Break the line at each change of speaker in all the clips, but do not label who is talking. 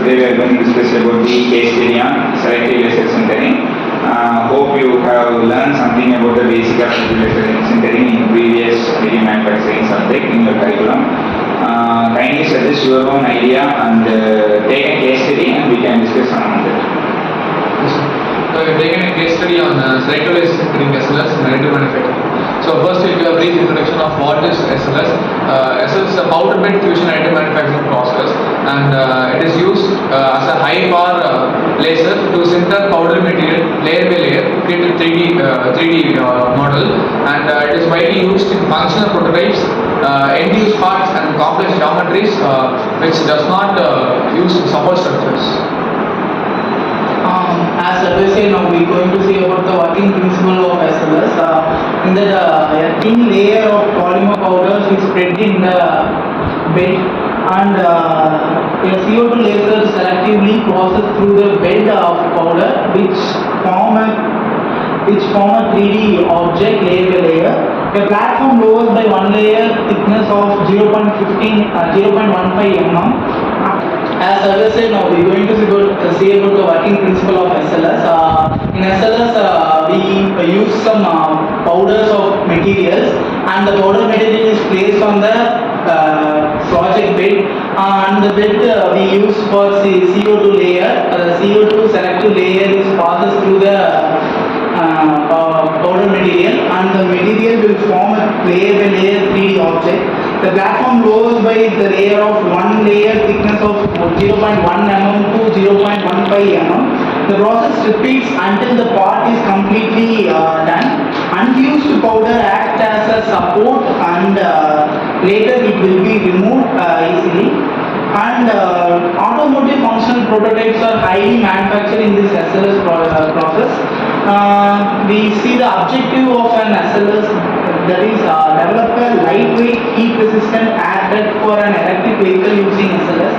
today we are going to discuss about the case study on selective laser sintering. Hope you have learned something about the basic of laser sintering in previous video manufacturing subject in your curriculum. Kindly suggest your own idea and take a case study and we can discuss on that.
So we have taken a case study on selective laser sintering SLS and additive manufacturing. So first we'll give a brief introduction of what is SLS. SLS is a powder bed fusion additive manufacturing process, and it is used as a high power laser to sinter powder material layer by layer to create a 3D model, and it is widely used in functional prototypes, end-use parts and complex geometries which does not use support structures.
As I said, now we are going to see about the working principle of SLS. In that a thin layer of polymer powders is spread in the bed, and a CO2 laser selectively passes through the bed of powder which form a 3D object layer by layer. A platform lowers by one layer thickness of 0.15 mm. As I said, now we are going to see about the working principle of SLS. In SLS, we use some powders of materials, and the powder material is placed on the project bed, and the bed we use for CO2 layer. The CO2 selective layer is passes through the powder material, and the material will form a layer by layer 3D object. The platform lowers by the layer of one layer thickness of 0.1 mm to 0.15 mm. The process repeats until the part is completely done. Unused powder acts as a support, and later it will be removed easily. And automotive functional prototypes are highly manufactured in this SLS process. We see the objective of an SLS, that is develop a lightweight heat resistant air bed for an electric vehicle using SLS.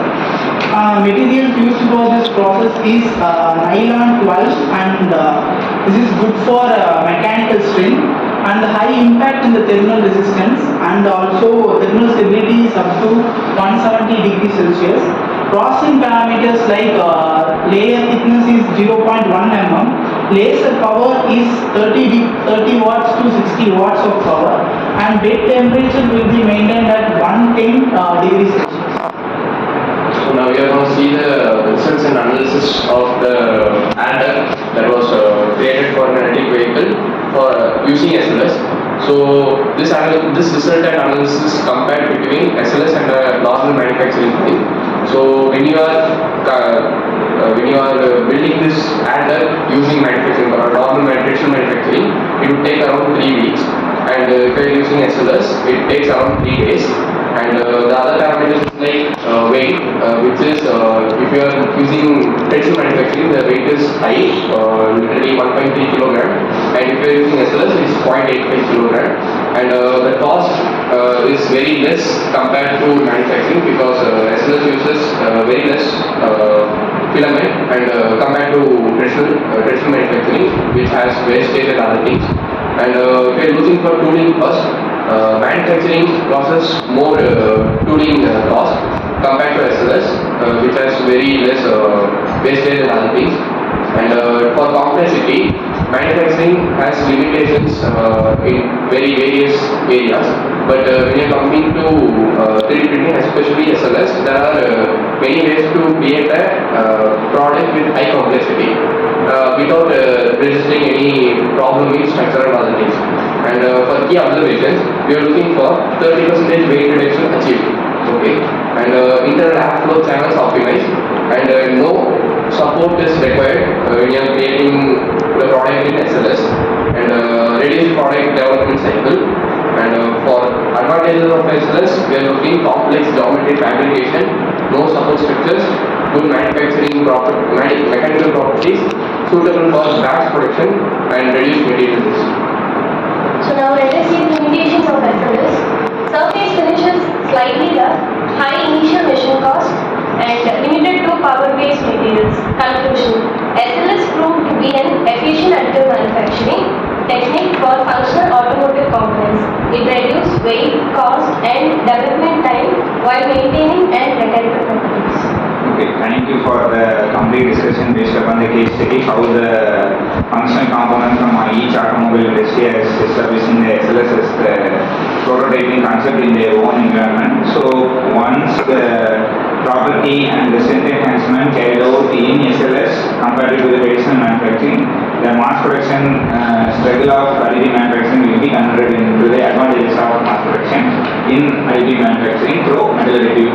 Materials used for this process is nylon 12, and this is good for mechanical strength and high impact in the thermal resistance, and also thermal stability is up to 170 degrees Celsius. Processing parameters like layer thickness is 0.1 mm, laser power is 30 watts to 60 watts of power, and bed temperature will be maintained at 110 degrees Celsius.
So now we are going to see the results and analysis of the adder that was created for an electric vehicle for using SLS. So this result and analysis compared between SLS and a normal manufacturing thing. So when you are building this adder using manufacturing or normal manufacturing, it would take around 3 weeks, and if you are using SLS, it takes around 3 days. And the other parameters is like weight, which is if you are using traditional manufacturing, the weight is high, literally 1.3 kilogram, and if you are using SLS, it is 0.85 kilogram. And the cost is very less compared to manufacturing, because SLS uses very less filament, and compared to traditional manufacturing, which has wastage and other things. And if you are looking for tooling cost, manufacturing process more tooling cost compared to SLS, which has very less wastage and other things. And for complexity, manufacturing has limitations in very various areas. But when you are coming to 3D printing, especially SLS, there are many ways to create a product with high complexity without registering any problem in structure and other things. And for key observations, we are looking for 30% weight reduction achieved. Okay, and internal airflow channels optimized, and no support is required when you are creating the product in SLS, and reduced product development cycle. And for advantages of SLS, we are looking complex geometry fabrication, no support structures, good mechanical properties, suitable for batch production, and reduced material risk.
So now let us see the limitations of SLS. Surface finishes slightly rough, high initial machine cost, and limited to power-based materials. Conclusion: SLS proved to be an efficient additive manufacturing technique for functional automotive components. It reduced weight, cost, and development time while maintaining and mechanical properties.
Okay, thank you for how the functional components from each automobile industry is establishing the SLS as the prototyping concept in their own environment. So once the property and the strength enhancement carried out in SLS compared to the traditional manufacturing, the mass production struggle of additive manufacturing will be converted into the advantages of mass production in additive manufacturing through metal additive